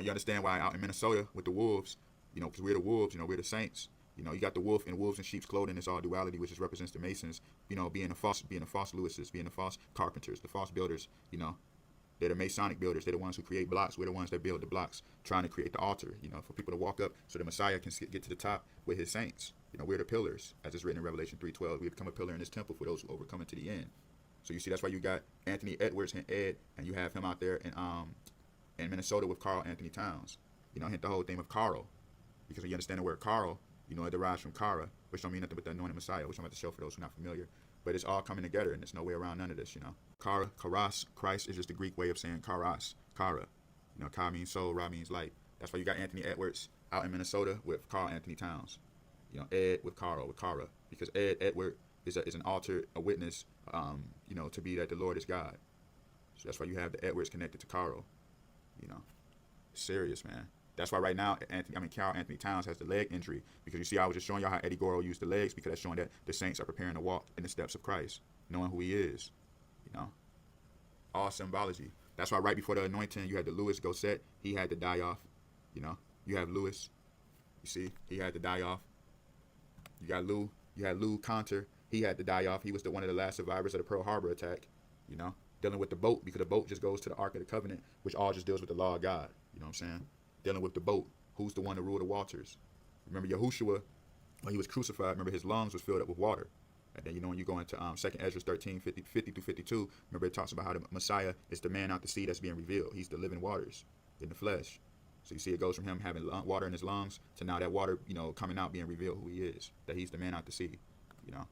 when you understand why out in Minnesota with the wolves, you know, because we're the wolves, you know, we're the saints. You know, you got the wolf and wolves in sheep's clothing. It's all duality, which is represents the Masons. You know, being the false Lewises, being the false carpenters, the false builders. You know, they're the Masonic builders. They're the ones who create blocks. We're the ones that build the blocks, trying to create the altar. You know, for people to walk up so the Messiah can get to the top with his saints. You know, we're the pillars, as it's written in Revelation 3:12. We become a pillar in this temple for those who overcome it to the end. So you see, that's why you got Anthony Edwards and Ed, and you have him out there in Minnesota with Carl Anthony Towns. You know, hint the whole thing of Carl, because when you understand the word Carl, you know, it derives from Kara, which don't mean nothing but the anointed Messiah, which I'm about to show for those who are not familiar. But it's all coming together, and there's no way around none of this, you know. Kara, Karas, Christ is just the Greek way of saying Karas, Kara. You know, Ka means soul, Ra means light. That's why you got Anthony Edwards out in Minnesota with Carl Anthony Towns. You know, Ed with Carl, with Kara, because Edward is an altar, a witness, you know, to be that the Lord is God. So that's why you have the Edwards connected to Carl. You know, serious, man. That's why right now, Carl Anthony Towns has the leg injury, because you see, I was just showing y'all how Eddie Goro used the legs, because that's showing that the saints are preparing to walk in the steps of Christ, knowing who he is, you know. All symbology. That's why right before the anointing, you had the Louis Gossett. He had to die off, you know. You have Louis, you see, he had to die off. You got Lou, you had Lou Conter. He had to die off. He was one of the last survivors of the Pearl Harbor attack, you know, dealing with the boat, because the boat just goes to the Ark of the Covenant, which all just deals with the law of God, you know what I'm saying? Dealing with the boat, who's the one to rule the waters. Remember Yahushua, when he was crucified, remember his lungs was filled up with water. And then, you know, when you go into 2nd Ezra 13, 50 through 52, remember it talks about how the Messiah is the man out the sea that's being revealed. He's the living waters in the flesh. So you see it goes from him having water in his lungs to now that water, you know, coming out being revealed who he is, that he's the man out the sea, you know.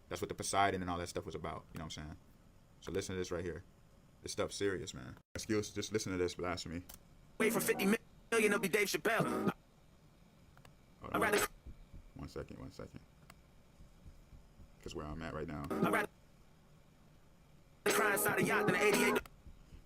That's what the Poseidon and all that stuff was about, you know what I'm saying? So listen to this right here. This stuff's serious, man. Excuse, just listen to this blasphemy. Wait for 50 million, it'll be Dave Chappelle. Hold on. One second. Because where I'm at right now. I'd rather cry inside a yacht than an 88.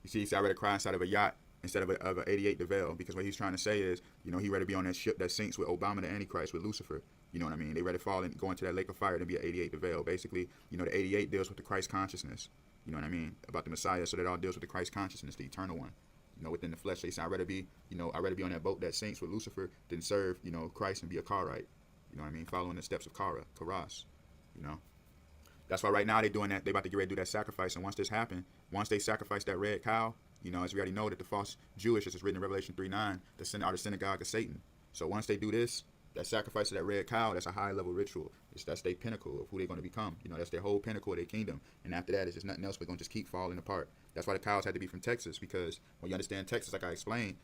You see, I'd rather cry inside of a yacht instead of an 88 DeVille, because what he's trying to say is, you know, he'd rather be on that ship that sinks with Obama the Antichrist, with Lucifer. You know what I mean? They'd rather fall and go into that lake of fire than be an 88 DeVille. Basically, you know, the 88 deals with the Christ consciousness. You know what I mean? About the Messiah, so that all deals with the Christ consciousness, the eternal one. You know, within the flesh. They say, I'd rather be on that boat that sinks with Lucifer than serve, you know, Christ and be a Karite. You know what I mean? Following the steps of Karas. You know? That's why right now they're doing that. They about to get ready to do that sacrifice. And once this happens, once they sacrifice that red cow, you know, as we already know that the false Jewish, as it's written in Revelation 3:9, are the synagogue of Satan. So once they do this, that sacrifice of that red cow, that's a high level ritual. That's their pinnacle of who they're going to become. You know, that's their whole pinnacle of their kingdom. And after that, it's just nothing else. We're going to just keep falling apart. That's why the cows had to be from Texas, because when you understand Texas, like I explained,